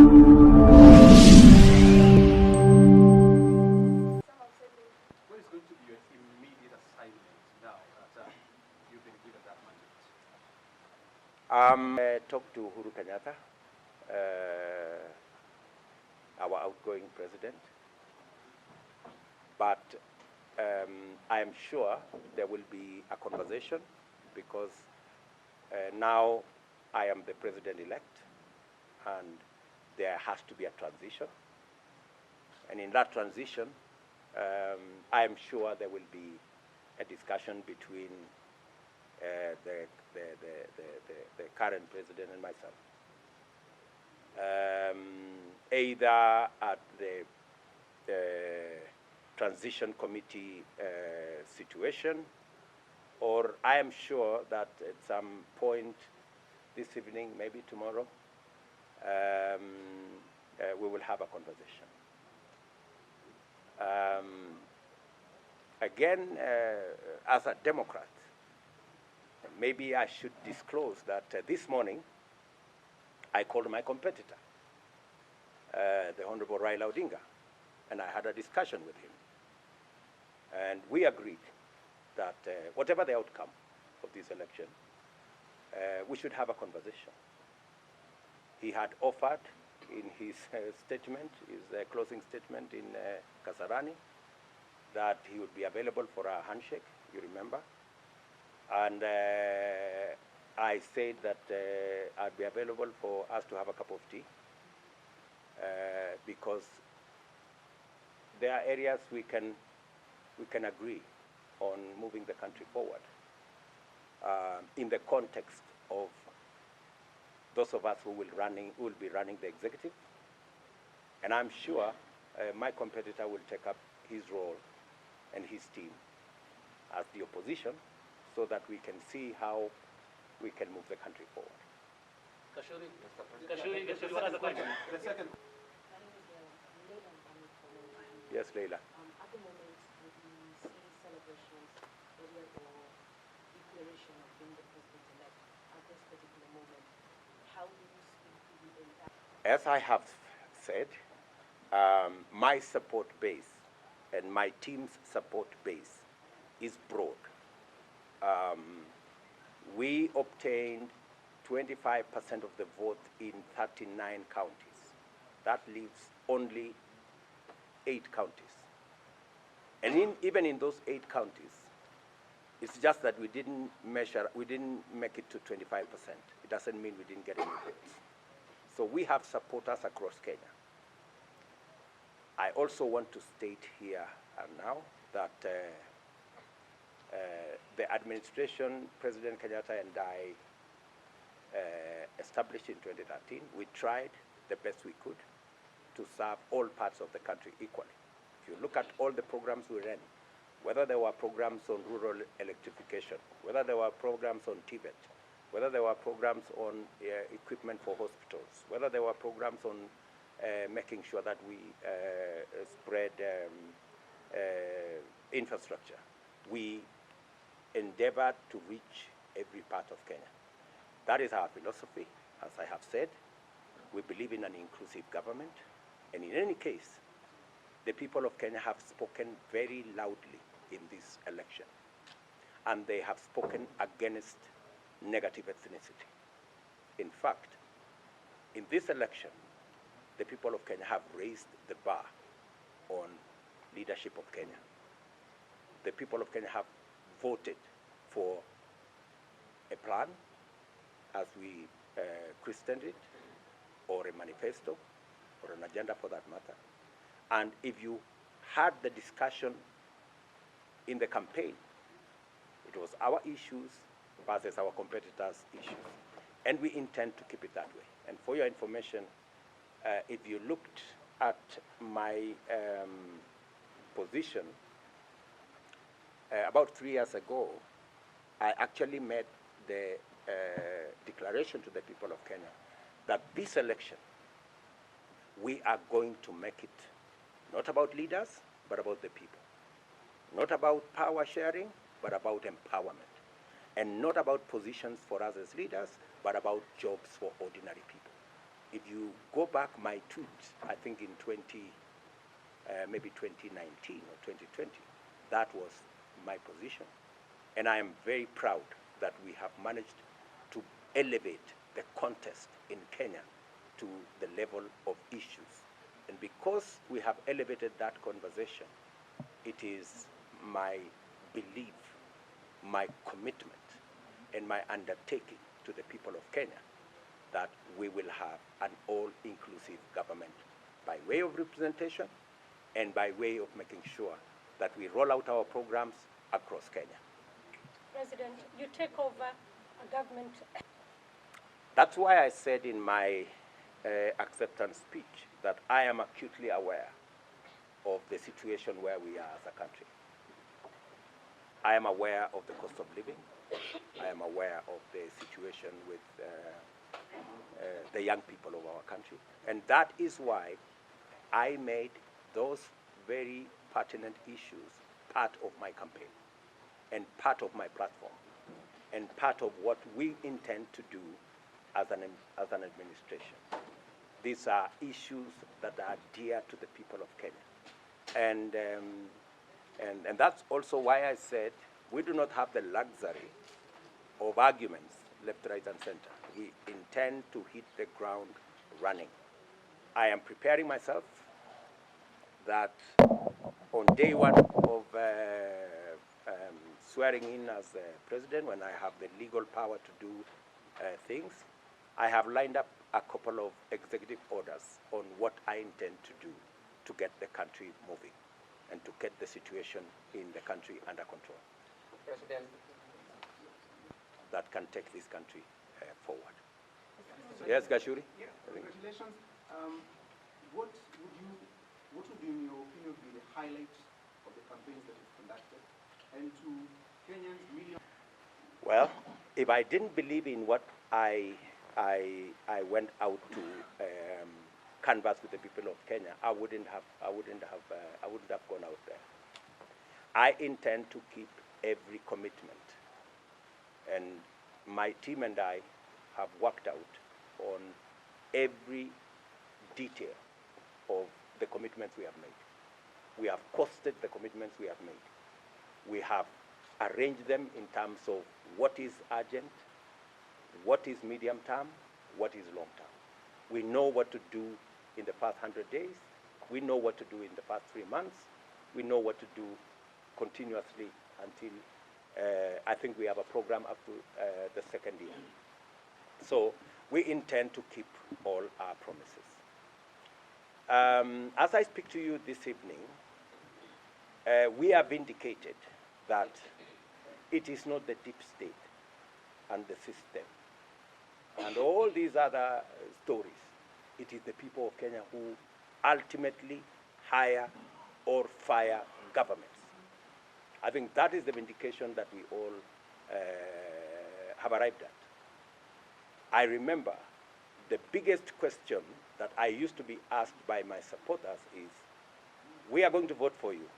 What is going to be your immediate assignment now that you've been given that mandate? Talk to Uhuru Kenyatta, our outgoing president, but I am sure there will be a conversation because now I am the president-elect and there has to be a transition. And in that transition, I am sure there will be a discussion between the current president and myself. Either at the transition committee situation, or I am sure that at some point this evening, maybe tomorrow, we will have a conversation. Again, as a Democrat, maybe I should disclose that this morning I called my competitor, the Honorable Raila Odinga, and I had a discussion with him. And we agreed that whatever the outcome of this election, we should have a conversation. He had offered in his statement, his closing statement in Kasarani, that he would be available for a handshake, you remember. And I said that I'd be available for us to have a cup of tea because there are areas we can agree on moving the country forward in the context of those of us who will be running the executive. And I'm sure my competitor will take up his role and his team as the opposition so that we can see how we can move the country forward. Kashuri, what has the question? The second. Yes, Leila. At the moment, with the celebrations, the declaration of being the president-elect at this particular moment, how do you speak to the entire? As I have said, my support base and my team's support base is broad. We obtained 25% of the vote in 39 counties. That leaves only 8 counties. And even in those 8 counties, it's just that we didn't make it to 25%. It doesn't mean we didn't get any votes. So we have supporters across Kenya. I also want to state here and now that the administration, President Kenyatta and I established in 2013, we tried the best we could to serve all parts of the country equally. If you look at all the programs we ran, whether there were programs on rural electrification, whether there were programs on TVET, whether there were programs on equipment for hospitals, whether there were programs on making sure that we spread infrastructure, we endeavored to reach every part of Kenya. That is our philosophy. As I have said, we believe in an inclusive government. And in any case, the people of Kenya have spoken very loudly in this election. And they have spoken against negative ethnicity. In fact, in this election, the people of Kenya have raised the bar on leadership of Kenya. The people of Kenya have voted for a plan, as we christened it, or a manifesto, or an agenda for that matter. And if you had the discussion in the campaign, it was our issues versus our competitors' issues. And we intend to keep it that way. And for your information, if you looked at my position, about 3 years ago, I actually made the declaration to the people of Kenya that this election, we are going to make it not about leaders, but about the people. Not about power sharing, but about empowerment. And not about positions for us as leaders, but about jobs for ordinary people. If you go back my tweets, I think in maybe 2019 or 2020, that was my position. And I am very proud that we have managed to elevate the contest in Kenya to the level of issues. And because we have elevated that conversation, it is my belief, my commitment, and my undertaking to the people of Kenya that we will have an all-inclusive government by way of representation and by way of making sure that we roll out our programs across Kenya. President, you take over a government. That's why I said in my acceptance speech that I am acutely aware of the situation where we are as a country. I am aware of the cost of living. I am aware of the situation with the young people of our country. And that is why I made those very pertinent issues part of my campaign and part of my platform and part of what we intend to do as an administration. These are issues that are dear to the people of Kenya. And that's also why I said we do not have the luxury of arguments left, right, and center. We intend to hit the ground running. I am preparing myself that on day one of swearing in as president, when I have the legal power to do things, I have lined up a couple of executive orders on what I intend to do to get the country moving and to get the situation in the country under control. President. That can take this country forward. Yes, Gashuri? Yeah, congratulations. What would, in your opinion, be the highlights of the campaigns that you've conducted? And to Kenyans, millions. Well, if I didn't believe in what I went out to canvass with the people of Kenya, I wouldn't have gone out there. I intend to keep every commitment, and my team and I have worked out on every detail of the commitments we have made. We have costed the commitments we have made. We have arranged them in terms of what is urgent, what is medium term, what is long term. We know what to do in the first 100 days. We know what to do in the first 3 months. We know what to do continuously until I think we have a program up to the second year. So we intend to keep all our promises. As I speak to you this evening, we have indicated that it is not the deep state and the system and all these other stories. It is the people of Kenya who ultimately hire or fire governments. I think that is the vindication that we all have arrived at. I remember the biggest question that I used to be asked by my supporters is, we are going to vote for you,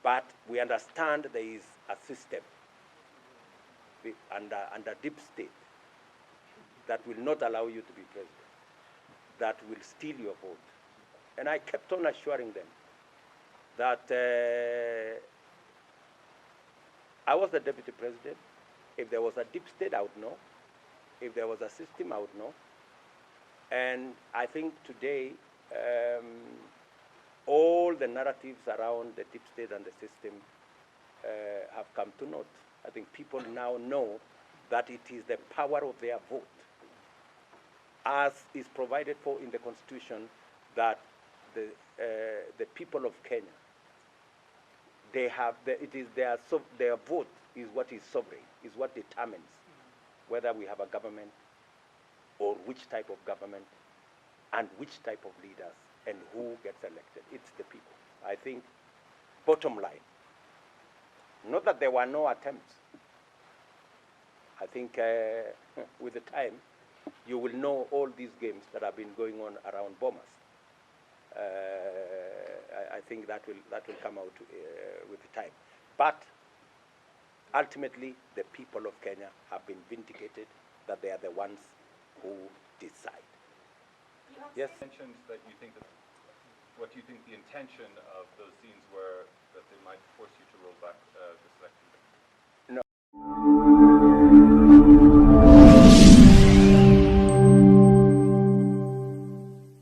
but we understand there is a system under deep state that will not allow you to be president, that will steal your vote. And I kept on assuring them that I was the deputy president. If there was a deep state, I would know. If there was a system, I would know. And I think today, all the narratives around the deep state and the system have come to naught. I think people now know that it is the power of their vote, as is provided for in the Constitution, that the people of Kenya, they have their vote is what is sovereign, is what determines whether we have a government or which type of government and which type of leaders and who gets elected. It's the people. I think, bottom line, not that there were no attempts. I think with the time, you will know all these games that have been going on around Bomas. I think that will come out with the time. But ultimately, the people of Kenya have been vindicated that they are the ones who decide. Yes. You mentioned that you think that, what do you think the intention of those scenes were, that they might force you to roll